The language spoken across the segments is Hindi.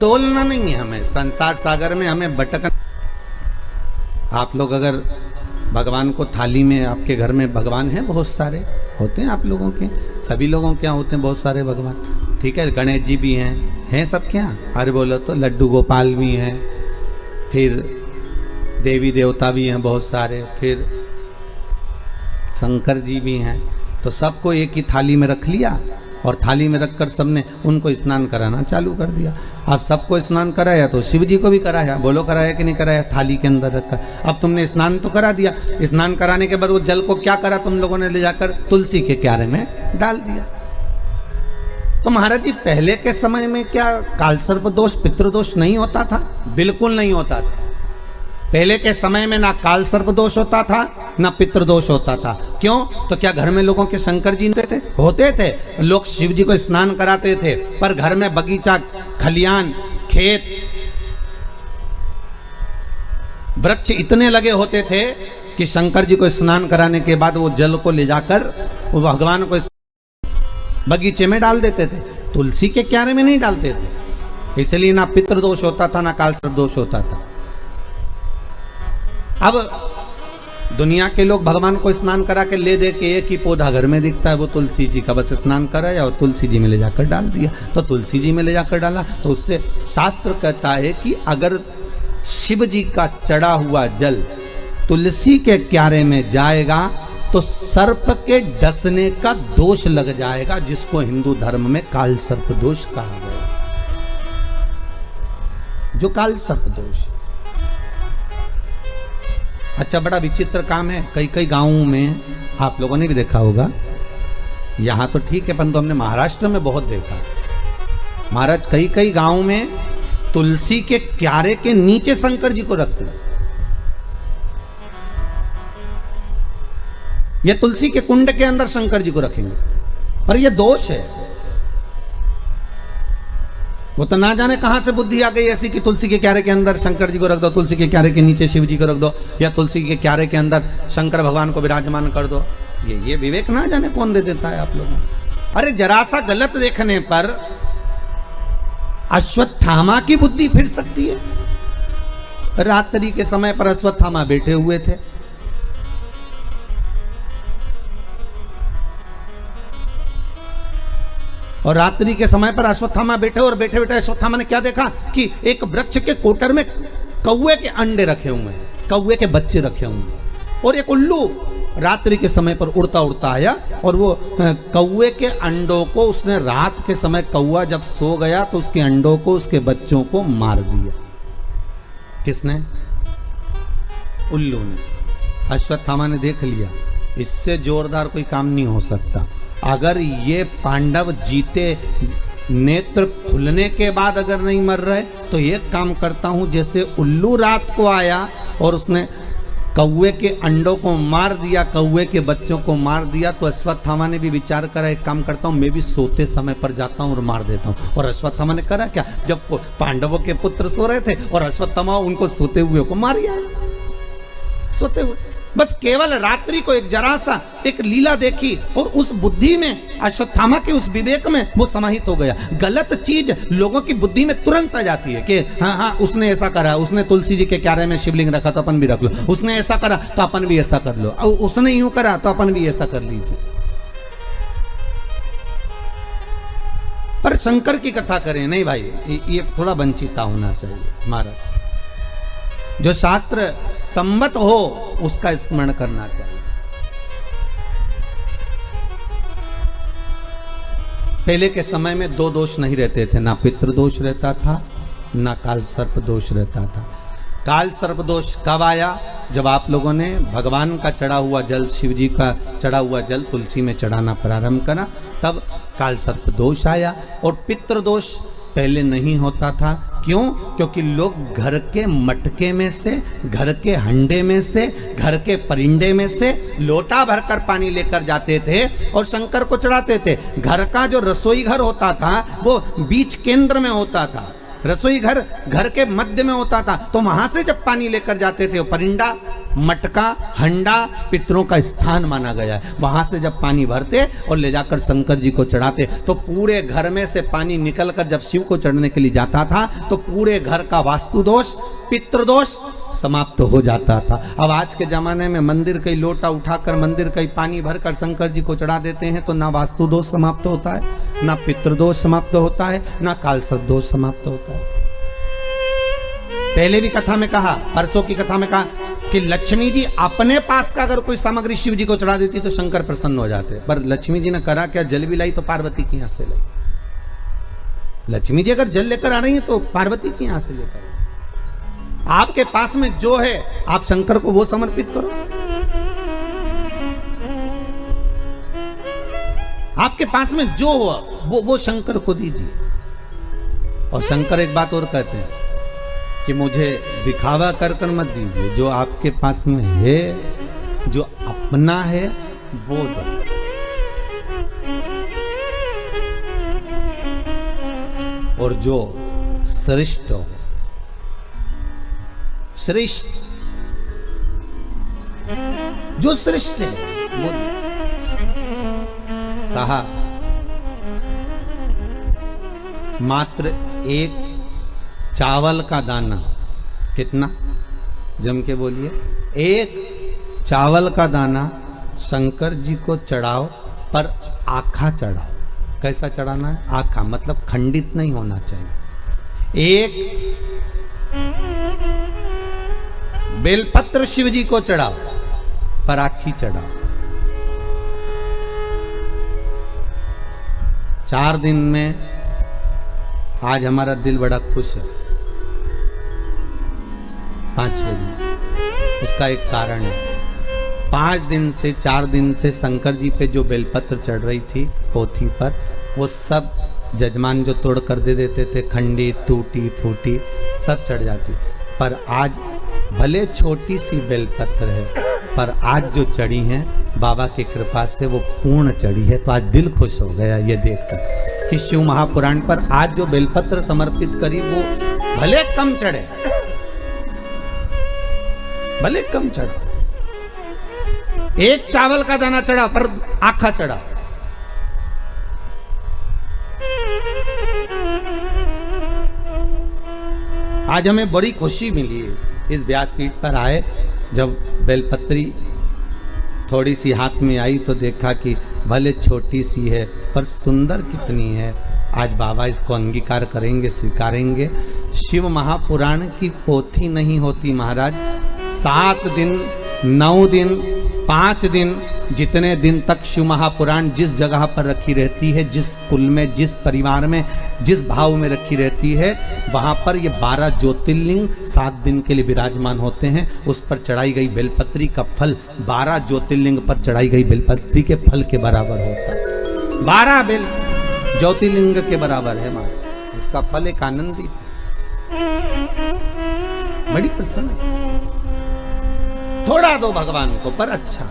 तोलना नहीं है हमें, संसार सागर में हमें भटकना। आप लोग अगर भगवान को थाली में, आपके घर में भगवान हैं बहुत सारे, होते हैं आप लोगों के, सभी लोगों के यहाँ होते हैं बहुत सारे भगवान, ठीक है। गणेश जी भी हैं सब क्या, अरे बोलो तो लड्डू गोपाल भी हैं, फिर देवी देवता भी हैं बहुत सारे, फिर शंकर जी भी हैं। तो सबको एक ही थाली में रख लिया और थाली में रखकर सबने उनको स्नान कराना चालू कर दिया। अब सबको स्नान कराया तो शिव जी को भी कराया, बोलो कराया कि नहीं कराया, थाली के अंदर रखा। अब तुमने स्नान तो करा दिया, स्नान कराने के बाद वो जल को क्या करा तुम लोगों ने, ले जाकर तुलसी के क्यारे में डाल दिया। तो महाराज जी पहले के समय में क्या कालसर्प दोष पितृदोष नहीं होता था? बिल्कुल नहीं होता था। पहले के समय में ना काल सर्प दोष होता था ना पितृदोष होता था। क्यों? तो क्या घर में लोगों के शंकर जी होते थे? लोग शिव जी को स्नान कराते थे, पर घर में बगीचा, खलियान, खेत, वृक्ष इतने लगे होते थे कि शंकर जी को स्नान कराने के बाद वो जल को ले जाकर वो भगवान को बगीचे में डाल देते थे, तुलसी के क्यारे में नहीं डालते थे। इसलिए ना पितृदोष होता था ना काल सर्प दोष होता था। अब दुनिया के लोग भगवान को स्नान करा के ले दे के एक ही पौधा घर में दिखता है, वो तुलसी जी का, बस स्नान कराया और तुलसी जी में ले जाकर डाल दिया। तो तुलसी जी में ले जाकर डाला तो उससे शास्त्र कहता है कि अगर शिव जी का चढ़ा हुआ जल तुलसी के क्यारे में जाएगा तो सर्प के डसने का दोष लग जाएगा, जिसको हिंदू धर्म में काल सर्प दोष कहा गया। जो काल सर्प दोष, अच्छा बड़ा विचित्र काम है। कई कई गांवों में आप लोगों ने भी देखा होगा, यहाँ तो ठीक है परंतु हमने महाराष्ट्र में बहुत देखा। महाराज कई कई गांवों में तुलसी के क्यारे के नीचे शंकर जी को रखते हैं। ये तुलसी के कुंड के अंदर शंकर जी को रखेंगे, पर यह दोष है। वो तो ना जाने कहां से बुद्धि आ गई ऐसी कि तुलसी के क्यारे के अंदर शंकर जी को रख दो, तुलसी के क्यारे के नीचे शिव जी को रख दो, या तुलसी के क्यारे के अंदर शंकर भगवान को विराजमान कर दो। ये विवेक ना जाने कौन दे देता है आप लोगों। अरे जरा सा गलत देखने पर अश्वत्थामा की बुद्धि फिर सकती है। रात्रि के समय पर अश्वत्थामा बैठे हुए थे, और रात्रि के समय पर अश्वत्थामा बैठे, और बैठे बैठे अश्वत्थामा ने क्या देखा कि एक वृक्ष के कोटर में कौवे के अंडे रखे हुए हैं, कौवे के बच्चे रखे हुए हैं, और एक उल्लू रात्रि के समय पर उड़ता उड़ता आया और वो कौवे के अंडों को उसने, रात के समय कौवा जब सो गया तो उसके अंडों को, उसके बच्चों को मार दिया। किसने? उल्लू ने। अश्वत्थामा ने देख लिया इससे जोरदार कोई काम नहीं हो सकता। अगर ये पांडव जीते, नेत्र खुलने के बाद अगर नहीं मर रहे, तो एक काम करता हूं, जैसे उल्लू रात को आया और उसने कौवे के अंडों को मार दिया, कौवे के बच्चों को मार दिया, तो अश्वत्थामा ने भी विचार करा एक काम करता हूं, मैं भी सोते समय पर जाता हूं और मार देता हूं। और अश्वत्थामा ने करा क्या, जब पांडवों के पुत्र सो रहे थे और अश्वत्थामा उनको सोते हुए को मार आया, सोते हुए। बस केवल रात्रि को एक जरा सा एक लीला देखी और उस बुद्धि में, अश्वत्थामा के उस विवेक में वो समाहित हो गया। गलत चीज लोगों की बुद्धि में तुरंत आ जाती है कि हाँ उसने ऐसा करा, उसने तुलसी जी के क्यारे में शिवलिंग रखा तो अपन भी रख लो, उसने ऐसा करा तो अपन भी ऐसा कर लो, और उसने यूं करा तो अपन भी ऐसा कर लीजिए। पर शंकर की कथा करें नहीं भाई, ये थोड़ा वंचिता होना चाहिए। महाराज जो शास्त्र सम्मत हो उसका स्मरण करना चाहिए। पहले के समय में दो दोष नहीं रहते थे, ना पितृदोष रहता था ना काल सर्प दोष रहता था। काल सर्प दोष कब आया? जब आप लोगों ने भगवान का चढ़ा हुआ जल, शिव जी का चढ़ा हुआ जल तुलसी में चढ़ाना प्रारंभ करा, तब काल सर्प दोष आया। और पितृदोष पहले नहीं होता था। क्यों? क्योंकि लोग घर के मटके में से, घर के हंडे में से, घर के परिंदे में से लोटा भरकर पानी लेकर जाते थे और शंकर को चढ़ाते थे। घर का जो रसोई घर होता था वो बीच केंद्र में होता था, रसोई घर घर के मध्य में होता था, तो वहां से जब पानी लेकर जाते थे, परिंडा, मटका, हंडा पितरों का स्थान माना गया है। वहां से जब पानी भरते और ले जाकर शंकर जी को चढ़ाते, तो पूरे घर में से पानी निकलकर जब शिव को चढ़ने के लिए जाता था, तो पूरे घर का वास्तु दोष, पितृदोष समाप्त हो जाता था। अब आज के जमाने में मंदिर का लोटा उठाकर मंदिर का पानी भरकर शंकर जी को चढ़ा देते हैं, तो ना वास्तु दोष समाप्त होता है, ना पितृदोष समाप्त होता है, ना कालसर्प दोष समाप्त होता है। पहले भी कथा में कहा, परसों की कथा में कहा कि लक्ष्मी जी अपने पास का अगर कोई सामग्री शिव जी को चढ़ा देती तो शंकर प्रसन्न हो जाते, पर लक्ष्मी जी ने करा क्या, जल भी लाई तो पार्वती की यहां से लाई। लक्ष्मी जी अगर जल लेकर आ रही है तो पार्वती की यहां से लेकर, आपके पास में जो है आप शंकर को वो समर्पित करो। आपके पास में जो हुआ वो शंकर को दीजिए। और शंकर एक बात और कहते हैं कि मुझे दिखावा कर कर मत दीजिए, जो आपके पास में है, जो अपना है वो दो। और जो श्रेष्ठ हो, श्रेष्ठ, जो श्रेष्ठ है वो दीजिए। कहा मात्र एक चावल का दाना, कितना, जम के बोलिए, एक चावल का दाना शंकर जी को चढ़ाओ, पर आखा चढ़ाओ। कैसा चढ़ाना है, आखा, मतलब खंडित नहीं होना चाहिए। एक बेलपत्र शिव जी को चढ़ाओ, पर आखी चढ़ाओ। 4 दिन में आज हमारा दिल बड़ा खुश है, 5वें दिन, उसका एक कारण है। 5 दिन से 4 दिन से शंकर जी पे जो बेलपत्र चढ़ रही थी पोथी पर, वो सब जजमान जो तोड़ कर दे देते थे, खंडी, टूटी फूटी सब चढ़ जाती, पर आज भले छोटी सी बेलपत्र है, पर आज जो चढ़ी है बाबा की कृपा से वो पूर्ण चढ़ी है। तो आज दिल खुश हो गया ये देखकर कि शिव महापुराण पर आज जो बेलपत्र समर्पित करी वो भले कम चढ़े, भले कम चढ़ा, एक चावल का दाना चढ़ा पर आखा चढ़ा। आज हमें बड़ी खुशी मिली है, इस व्यासपीठ पर आए, जब बेलपत्री थोड़ी सी हाथ में आई तो देखा कि भले छोटी सी है पर सुंदर कितनी है। आज बाबा इसको अंगीकार करेंगे, स्वीकारेंगे। शिव महापुराण की पोथी नहीं होती महाराज, 7 दिन, 9 दिन, 5 दिन, जितने दिन तक शिव महापुराण जिस जगह पर रखी रहती है, जिस कुल में, जिस परिवार में, जिस भाव में रखी रहती है, वहां पर ये 12 ज्योतिर्लिंग 7 दिन के लिए विराजमान होते हैं। उस पर चढ़ाई गई बेलपत्री का फल 12 ज्योतिर्लिंग पर चढ़ाई गई बेलपत्री के फल के बराबर होता है। 12 बेल ज्योतिर्लिंग के बराबर है मां, उसका फल एक आनंदी, बड़ी प्रसन्न। थोड़ा दो भगवान को, पर अच्छा।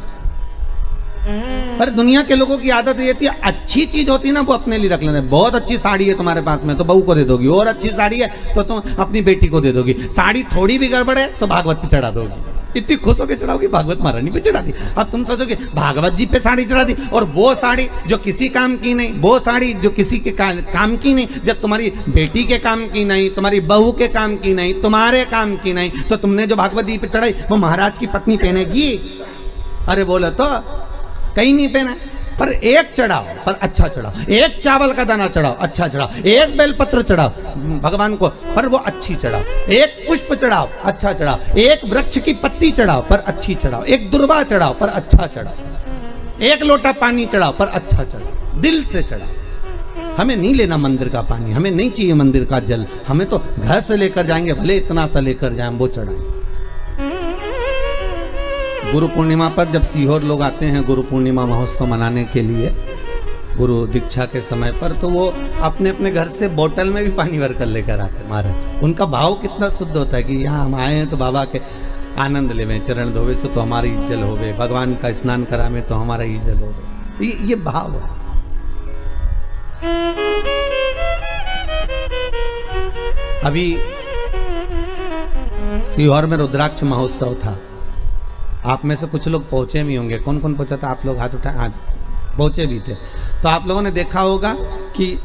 पर दुनिया के लोगों की आदत ये थी, अच्छी चीज होती ना वो अपने लिए रख लेते। बहुत अच्छी साड़ी है तुम्हारे पास में तो बहू को दे दोगी, और अच्छी साड़ी है तो तुम अपनी बेटी को दे दोगी। साड़ी थोड़ी भी गड़बड़ है तो भागवत पे चढ़ा दोगी, इतनी खुश होकर चढ़ाओगी, भागवत महारानी पे चढ़ा दी। अब तुम सोचोगे भागवत जी पे साड़ी चढ़ा दी, और वो साड़ी जो किसी काम की नहीं, वो साड़ी जो किसी के काम की नहीं, जब तुम्हारी बेटी के काम की नहीं, तुम्हारी बहू के काम की नहीं, तुम्हारे काम की नहीं, तो तुमने जो भागवत जी पे चढ़ाई वो महाराज की पत्नी पहनेगी? अरे बोले तो कहीं नहीं पहना, पर एक चढ़ाओ, पर अच्छा चढ़ाओ। एक चावल का दाना चढ़ाओ, अच्छा चढ़ाओ। एक बेलपत्र चढ़ाओ भगवान को, पर वो अच्छी चढ़ाओ। एक पुष्प चढ़ाओ, अच्छा चढ़ाओ। एक वृक्ष की पत्ती चढ़ाओ, पर अच्छी चढ़ाओ। एक दुर्वा चढ़ाओ, पर अच्छा चढ़ाओ। एक लोटा पानी चढ़ाओ, पर अच्छा चढ़ाओ, दिल से चढ़ाओ। हमें नहीं लेना मंदिर का पानी, हमें नहीं चाहिए मंदिर का जल, हमें तो घर से लेकर जाएंगे, भले इतना सा लेकर जाए, वो चढ़ाएं। गुरु पूर्णिमा पर जब सीहोर लोग आते हैं गुरु पूर्णिमा महोत्सव मनाने के लिए, गुरु दीक्षा के समय पर, तो वो अपने अपने घर से बोतल में भी पानी भर कर लेकर आते हैं महाराज। उनका भाव कितना शुद्ध होता है कि यहाँ हम आए हैं तो बाबा के आनंद लेवे, चरण धोवे से तो हमारी जल होवे, भगवान का स्नान करा में तो हमारा ही जल होवे। ये भाव है। अभी सीहोर में रुद्राक्ष महोत्सव था। आप में से कुछ लोग पहुंचे भी होंगे। कौन कौन पहुंचा था? आप लोग हाथ उठाए। हाँ, पहुंचे भी थे। तो आप लोगों ने देखा होगा कि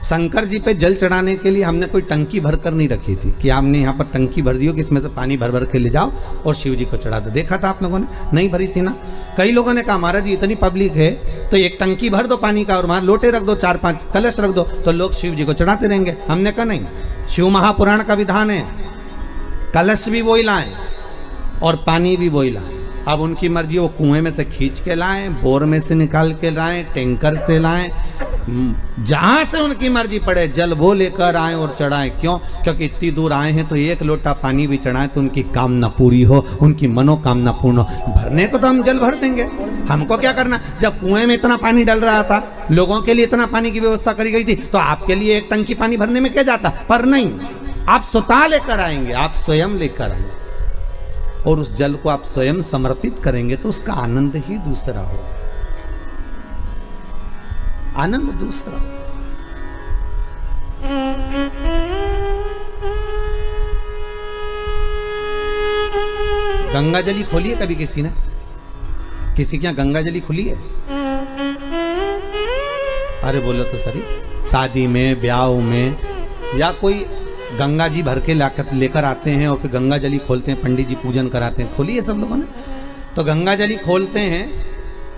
शंकर जी पे जल चढ़ाने के लिए हमने कोई टंकी भरकर नहीं रखी थी कि हमने यहाँ पर टंकी भर दी हो कि इसमें से पानी भर भर के ले जाओ और शिव जी को चढ़ा दो। देखा था आप लोगों ने? नहीं भरी थी ना। कई लोगों ने कहा महाराज जी इतनी पब्लिक है तो एक टंकी भर दो पानी का और वहां लोटे रख दो, 4-5 कलश रख दो तो लोग शिव जी को चढ़ाते रहेंगे। हमने कहा नहीं, शिव महापुराण का विधान है कलश भी वही लाएं और पानी भी वही लाएं। अब उनकी मर्जी, वो कुएं में से खींच के लाएं, बोर में से निकाल के लाएं, टैंकर से लाएं, जहां से उनकी मर्जी पड़े जल वो लेकर आए और चढ़ाएं। क्यों? क्योंकि इतनी दूर आए हैं तो एक लोटा पानी भी चढ़ाएं तो उनकी कामना पूरी हो, उनकी मनोकामना पूर्ण हो। भरने को तो हम जल भर देंगे, हमको क्या करना। जब कुएं में इतना पानी डल रहा था, लोगों के लिए इतना पानी की व्यवस्था करी गई थी, तो आपके लिए एक टंकी पानी भरने में क्या जाता। पर नहीं, आप स्वतः लेकर आएंगे, आप स्वयं लेकर आएंगे और उस जल को आप स्वयं समर्पित करेंगे तो उसका आनंद ही दूसरा हो, आनंद दूसरा। गंगा जली खोली है कभी किसी ने? किसी के यहां गंगा जली खुली है? अरे बोलो तो सही। शादी में, ब्याह में या कोई गंगा जी भर के लेकर आते हैं और फिर गंगा जली खोलते हैं, पंडित जी पूजन कराते हैं। खोली है सब लोगों ने? तो गंगा जली खोलते हैं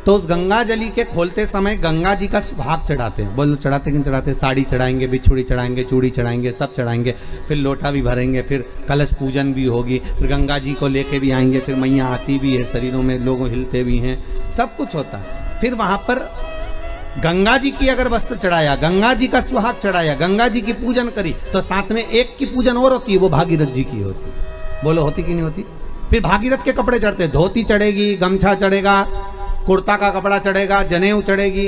तो उस गंगा जली के खोलते समय गंगा जी का सुहाग चढ़ाते हैं। बोलो चढ़ाते कि नहीं चढ़ाते? साड़ी चढ़ाएंगे, बिछुड़ी चढ़ाएंगे, चूड़ी चढ़ाएंगे, सब चढ़ाएंगे, फिर लोटा भी भरेंगे, फिर कलश पूजन भी होगी, फिर गंगा जी को लेके भी आएंगे, फिर मैया आती भी है, शरीरों में लोग हिलते भी हैं, सब कुछ होता है। फिर वहां पर गंगा जी की अगर वस्त्र चढ़ाया, गंगा जी का सुहाग चढ़ाया, गंगा जी की पूजन करी तो साथ में एक की पूजन और होती है, वो भागीरथ जी की होती। बोलो होती कि नहीं होती? फिर भागीरथ के कपड़े चढ़ते, धोती चढ़ेगी, गमछा चढ़ेगा, कुर्ता का कपड़ा चढ़ेगा, जनेऊ चढ़ेगी,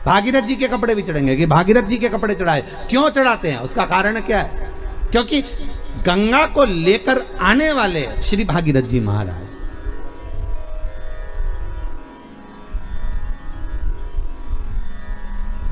भागीरथ जी के कपड़े भी चढ़ेंगे कि भागीरथ जी के कपड़े चढ़ाए। क्यों चढ़ाते हैं? उसका कारण क्या है? क्योंकि गंगा को लेकर आने वाले श्री भागीरथ जी महाराज।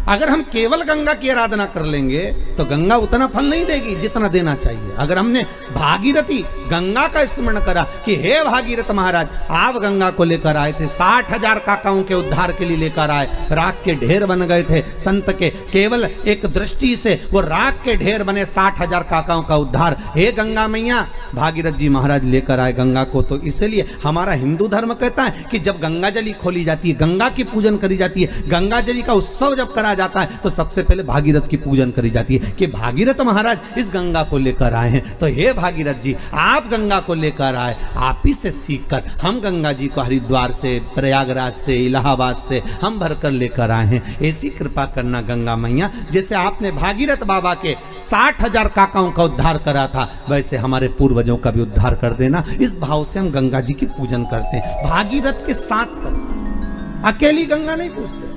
अगर हम केवल गंगा की आराधना कर लेंगे तो गंगा उतना फल नहीं देगी जितना देना चाहिए। अगर हमने भागीरथी गंगा का स्मरण करा कि हे भागीरथ महाराज, आप गंगा को लेकर आए थे, 60,000 काकाओं के उद्धार के लिए लेकर आए, राख के ढेर बन गए थे संत के, केवल एक दृष्टि से वो राख के ढेर बने, 60,000 काकाओं का उद्धार। हे गंगा मैया, भागीरथ जी महाराज लेकर आए गंगा को। तो इसलिए हमारा हिंदू धर्म कहता है कि जब गंगा जली खोली जाती है, गंगा की पूजन करी जाती है, गंगा जली का उत्सव जब करा जाता है तो सबसे पहले भागीरथ की पूजन करी जाती है कि भागीरथ महाराज इस गंगा को लेकर आए हैं। तो हे भागीरथ जी, आप गंगा को लेकर आए, आप ही से सीखकर हम गंगा जी को हरिद्वार से, प्रयागराज से, इलाहाबाद से हम भरकर लेकर आए हैं। ऐसी कृपा करना गंगा मैया, जैसे आपने भागीरथ बाबा के 60,000 काकाओं का उद्धार करा था, वैसे हमारे पूर्वजों का भी उद्धार कर देना। इस भाव से हम गंगा जी की पूजन करते हैं, भागीरथ के साथ करते, अकेली गंगा नहीं पूजते।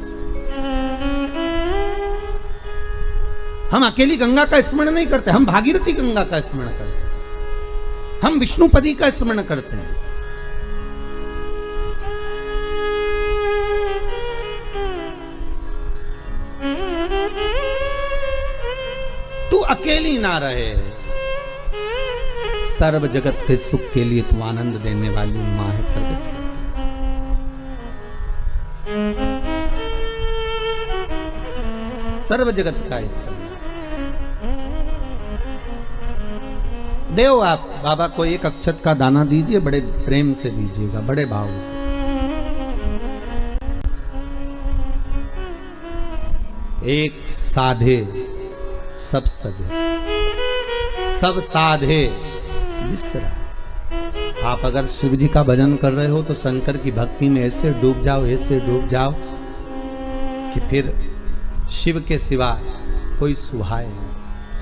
हम अकेली गंगा का स्मरण नहीं करते, हम भागीरथी गंगा का स्मरण करते हैं, हम विष्णुपदी का स्मरण करते हैं। तू अकेली ना रहे, सर्व जगत के सुख के लिए तू आनंद देने वाली मां है, प्रकट सर्व जगत का हित। देव आप बाबा को एक अक्षत का दाना दीजिए, बड़े प्रेम से दीजिएगा, बड़े भाव से। एक साधे सब सधे, सब साधे विसरा। आप अगर शिव जी का भजन कर रहे हो तो शंकर की भक्ति में ऐसे डूब जाओ, ऐसे डूब जाओ कि फिर शिव के सिवा कोई सुहाए।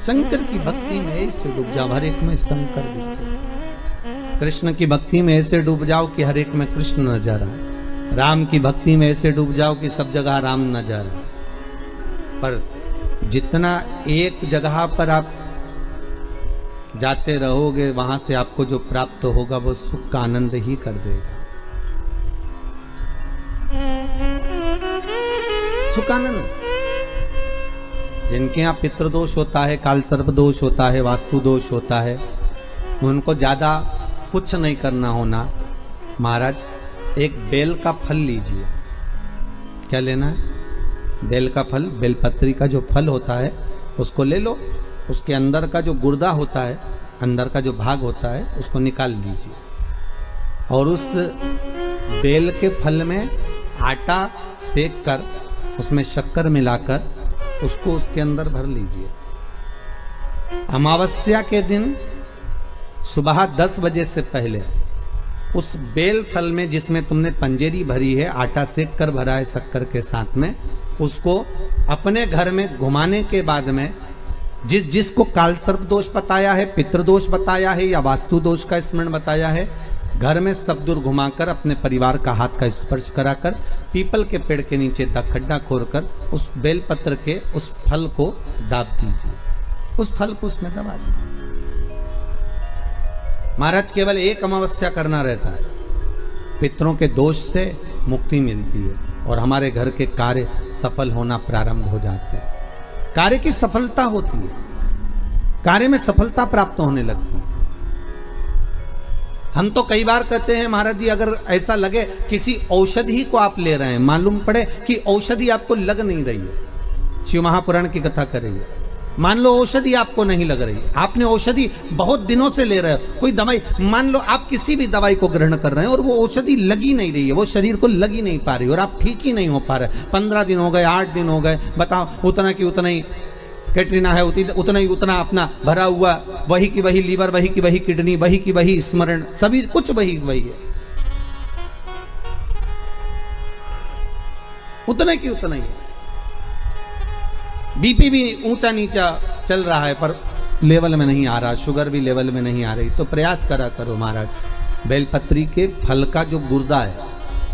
शंकर की भक्ति में ऐसे डूब जाओ हर एक में शंकर दिखे। कृष्ण की भक्ति में ऐसे डूब जाओ कि हर एक में कृष्ण नजर आए। राम की भक्ति में ऐसे डूब जाओ कि सब जगह राम नजर आए। पर जितना एक जगह पर आप जाते रहोगे, वहां से आपको जो प्राप्त होगा वो सुख का आनंद ही कर देगा। सुखानंद जिनके यहाँ पितृदोष होता है, काल सर्प दोष होता है, वास्तु दोष होता है, उनको ज़्यादा कुछ नहीं करना होना। महाराज एक बेल का फल लीजिए। क्या लेना है? बेल का फल, बेलपत्री का जो फल होता है उसको ले लो। उसके अंदर का जो गुर्दा होता है, अंदर का जो भाग होता है, उसको निकाल लीजिए और उस बेल के फल में आटा सेक कर उसमें शक्कर मिलाकर उसको उसके अंदर भर लीजिए। अमावस्या के दिन सुबह 10 बजे से पहले उस बेल फल में जिसमें तुमने पंजेरी भरी है, आटा सेक कर भरा है शक्कर के साथ में, उसको अपने घर में घुमाने के बाद में जिसको काल सर्प दोष बताया है, पितृदोष बताया है या वास्तु दोष का स्मरण बताया है, घर में सब दूर घुमाकर अपने परिवार का हाथ का स्पर्श कराकर पीपल के पेड़ के नीचे तक खड्डा खोदकर उस बेलपत्र के उस फल को दाब दीजिए। उस फल को उसमें दबा दीजिए। महाराज केवल एक अमावस्या करना रहता है, पितरों के दोष से मुक्ति मिलती है और हमारे घर के कार्य सफल होना प्रारंभ हो जाते हैं। कार्य की सफलता होती है, कार्य में सफलता प्राप्त होने लगती है। हम तो कई बार कहते हैं महाराज जी, अगर ऐसा लगे किसी औषधि को आप ले रहे हैं, मालूम पड़े कि औषधि आपको लग नहीं रही है, शिव महापुराण की कथा करेंगे, मान लो औषधि आपको नहीं लग रही, आपने औषधि बहुत दिनों से ले रहे हो, कोई दवाई, मान लो आप किसी भी दवाई को ग्रहण कर रहे हैं और वो औषधि लगी नहीं रही है, वो शरीर को लगी नहीं पा रही और आप ठीक ही नहीं हो पा रहे, 15 दिन हो गए, 8 दिन हो गए, बताओ, उतना की उतना ही कैटरीना है, उतना ही उतना अपना भरा हुआ, वही की वही लीवर, वही की वही किडनी, वही की वही स्मरण, सभी कुछ वही वही है, उतना की उतना ही है। बीपी भी ऊंचा नीचा चल रहा है पर लेवल में नहीं आ रहा, शुगर भी लेवल में नहीं आ रही, तो प्रयास करा करो महाराज, बेलपत्री के फल का जो गुर्दा है,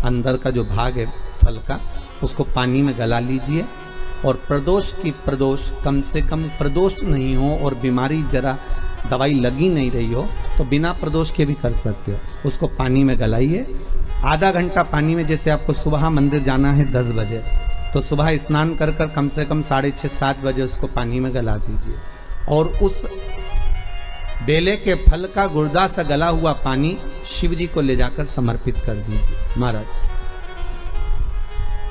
अंदर का जो भाग है फल का, उसको पानी में गला लीजिए और प्रदोष की प्रदोष, कम से कम प्रदोष नहीं हो और बीमारी जरा दवाई लगी नहीं रही हो तो बिना प्रदोष के भी कर सकते हो, उसको पानी में गलाइए। आधा घंटा पानी में, जैसे आपको सुबह मंदिर जाना है 10 बजे, तो सुबह स्नान कर कर कम से कम 6:30-7 बजे उसको पानी में गला दीजिए और उस बेले के फल का गुर्दा से गला हुआ पानी शिव जी को ले जाकर समर्पित कर दीजिए। महाराज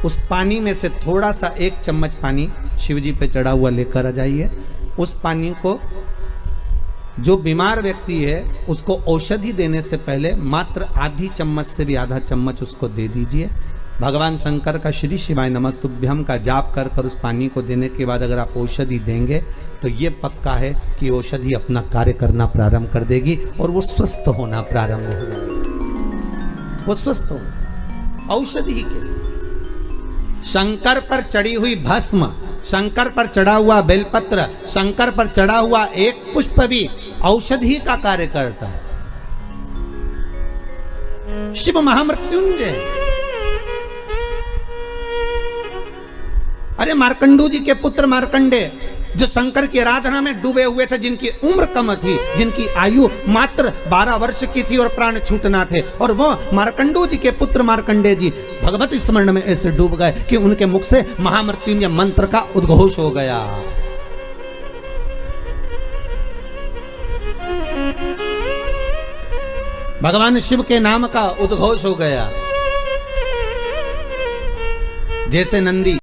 उस पानी में से थोड़ा सा 1 चम्मच पानी शिव जी पे चढ़ा हुआ लेकर आ जाइए। उस पानी को जो बीमार व्यक्ति है उसको औषधि देने से पहले मात्र आधी चम्मच से भी आधा चम्मच उसको दे दीजिए। भगवान शंकर का श्री शिवाय नमस्तुभ्यम का जाप कर कर उस पानी को देने के बाद अगर आप औषधि देंगे तो ये पक्का है कि औषधि अपना कार्य करना प्रारंभ कर देगी और वो स्वस्थ होना प्रारंभ हो जाएगा। वो स्वस्थ होगा औषधि के लिए। शंकर पर चढ़ी हुई भस्म, शंकर पर चढ़ा हुआ बेलपत्र, शंकर पर चढ़ा हुआ एक पुष्प भी औषधि का कार्य करता है। शिव महामृत्युंजय, अरे मार्कंडू जी के पुत्र मार्कंडे जो शंकर की आराधना में डूबे हुए थे, जिनकी उम्र कम थी, जिनकी आयु मात्र 12 वर्ष की थी और प्राण छूटना थे, और वो मार्कंडू जी के पुत्र मार्कंडे जी भगवत स्मरण में ऐसे डूब गए कि उनके मुख से महामृत्युंजय मंत्र का उद्घोष हो गया। भगवान शिव के नाम का उद्घोष हो गया। जैसे नंदी